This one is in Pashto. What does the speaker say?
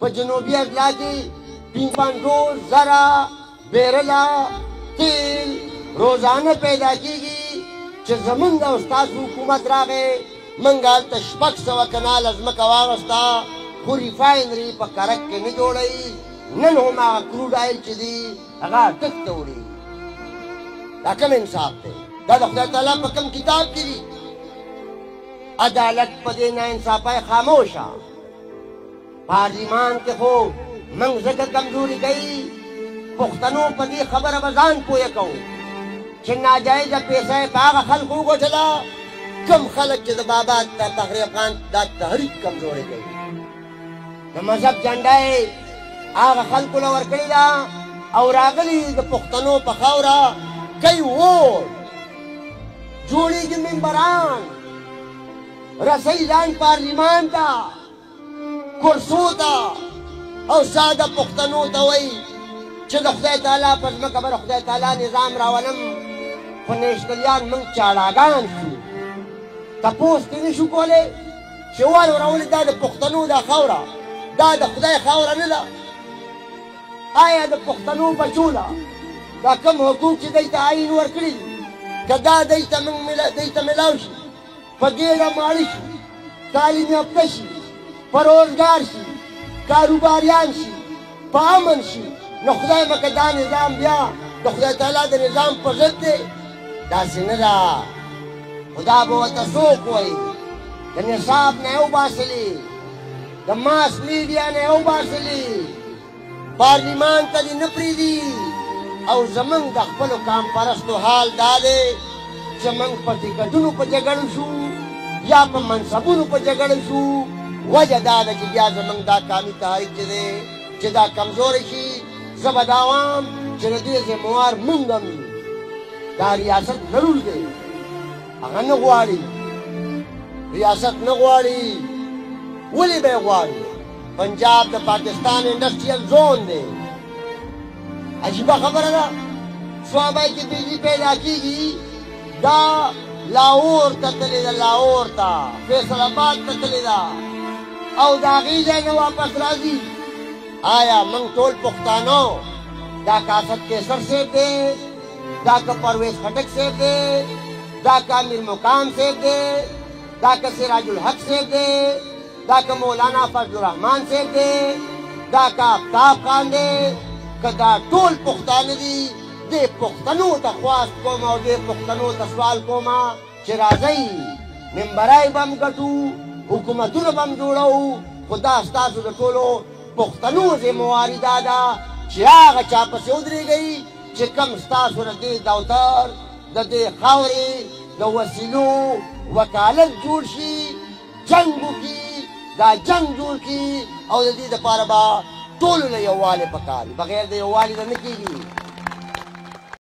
په جنوبي اضلاع کې 55 زره بیرله تیل روزانه پیدا کیږي چې زمونږ او ستاسو حکومت راغی موږ هلته 600 کناله ځمکه واغسته خو ریفاینري په کرک کې نه جوړوي نن هم هغه کروډ آیل چې دي هغه ټک ته وړي دا کوم انصاف دی دا د خدای تعالی په کوم کتاب کې دي عدالت په دې ناانصافۍ خاموشه پارلیمان کې خو موږ ځکه کمزوري کوي پښتنو په دې خبره به ځان پویه کوو چې ناجایزه پیسه یې په هغه خلکو وګټله کم خلک چې د بابا تقریب خان دا تحریک کمزوري کوي د مذهب جنډه یې هغه خلکو له ورکړې ده او راغلي د پښتنو په خاوره کوي ووټ جوړېږي ممبران رسۍ ځان پارلیمان ته کرسو ته او ساده پښتنو ته وایي چې د خدای تعالی په ځمکه به د خدای تعالی نظام راولم خو نیشنلیان موږ چاړاګان شو تپوس کې نه شو کولی چې ولې راولې دا د پښتنو دا خاوره دا د خدای خاوره نه ده آیا د پښتنو بچو له دا کوم حقوق چې دوی ته عین ورکړي دي که دا دوی ته میلاو شي په ګېډه ماړه شي تعلیم یافته شي په روزګار شي کاروباریان شي په امن شي نو خدای به که دا نظام بیا د خدای تعالی د نظام په ضد دی داسې نه ده خو دا به ورته څوک وایي د نصاب نه یې وباسلي د ماس میډیا نه یې وباسلي پارلیمان ته دې نه پرېږدي او زمونږ د خپلو کام پرستو حال دا دی چې موږ په ټکټونو په جګړه شو یا په منصبونو په جګړه شو وجه دا ده چې بیا زمونږ دا کامي تحریک چې دی چې دا کمزوری شي زه به دا وایم چې د دې ذموار موږ هم یو دا ریاست ضرور دی هغه نه غواړي ریاست نه غواړي ولې به یې غواړي پنجاب د پاکستان انډسټریل زون دی عجیبه خبره ده صوابۍ کې بجلي پیدا کېږي دا لاهور ته تللې ده لاهور ته فیصل آباد ته تللې ده او د هغې ځای نه واپس راځي آیا موږ ټول پښتانه دا که اسد کیسر صاحب دی دا که پرویز خټک صاحب دی دا که امیر مقام صاحب دی دا که سراج الحق صاحب دی دا که مولانا فضل الرحمان صاحب دی دا که آفتاب خان دی که دا ټول پښتانه دي دې پښتنو ته خواست کوم او دې پښتنو ته سوال کوم چې راځئ ممبرای به هم ګټو حکومتونه به هم جوړوو خو دا ستاسو د ټولو پښتنو ذمواري دا ده چې هغه چا پسې ودرېږئ چې کوم ستاسو د دې دفتر د دې خاورې د وسیلو وکالت جوړ شي جنګ وکړي دا جنګ جوړ کړي او د دې دپاره به ټولو له یووالي پکار بغیر د یووالي نه نه کېږي